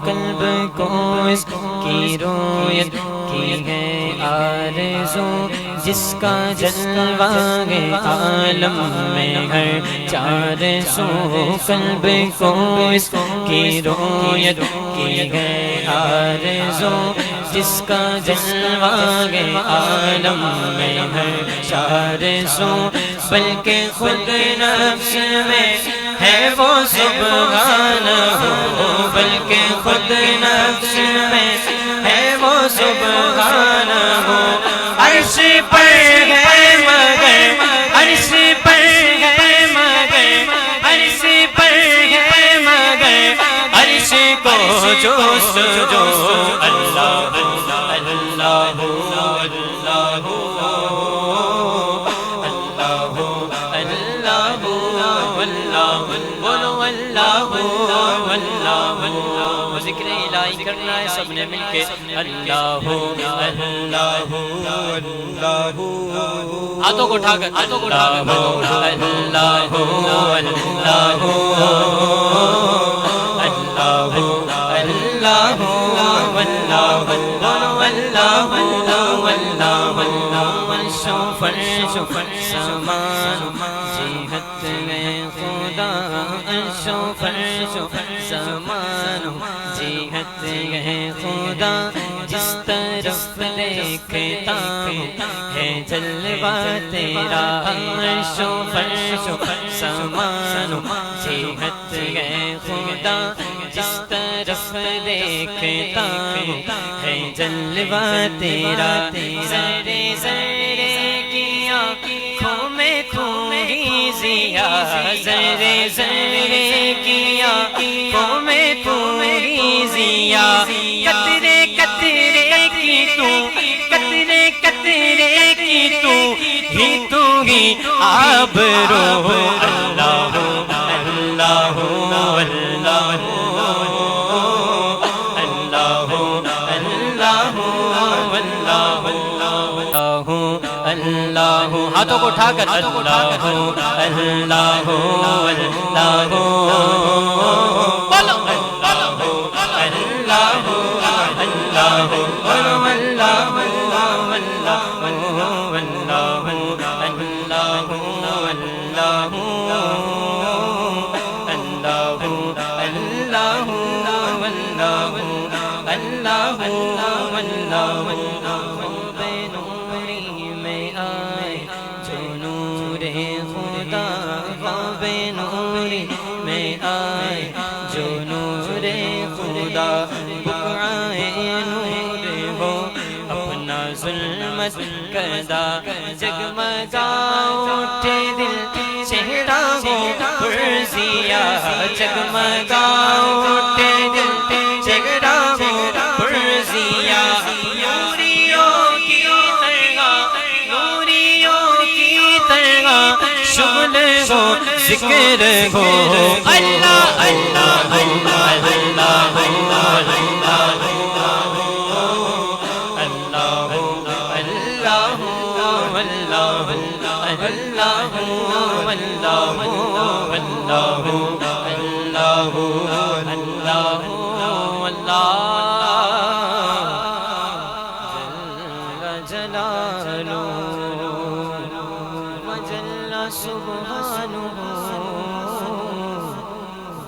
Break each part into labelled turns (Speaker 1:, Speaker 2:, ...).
Speaker 1: قلب کو اس کی رویت کی ہے آرزو، جس کا جلوہ ہے عالم میں ہر چار سو، قلب کو اس کی رویت کی ہے آرزو، جس کا جلوہ ہے عالم میں ہر چار سو، بلکہ خود نفس میں ہے وہ سبحانہ، بلکہ خود نفس میں ہے وہ سبحانہ، عرش پر ہے مگر، عرش پر ہے مگر، عرش پر ہے مگر، عرش کو جستجو، اللہ اللہ اللہ ذکر الہی کرنا ہے سب نے مل کے، اللہ اللہ اللہ، ہاتھوں کو اٹھا کر اللہ اللہ اللہ فرش سمان جہت میں خدا، عرش و فرش سمان جہت ہے خدا، جس طرف دیکھتا ہے جلوہ تیرا، عرش و فرش سمان جہت ہے خدا، جس طرف دیکھتا ہے جلوہ تیرا، ذرے ذرے کی آنکھوں میں تمہیں ضیا، ذرے ذرے کی آنکھوں میں تمہیں ضیا، قطرے قطرے کی تو، قطرے قطرے کی تو ہی آبرو، اللہ اللہ اللہ، ہاتھوں کو اٹھا کر اللہ اللہ اللہ کردہ جگمگا اٹھے دل چہرہ ہو پرزیا، جگمگا اٹھے دل چہرہ ہو پرزیا، نوریوں کی طرح، نوریوں کی طرح شغل ہو ذکر ہو، اللہ اللہ اللہ اللہ سبحانه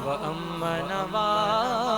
Speaker 1: وأما نواه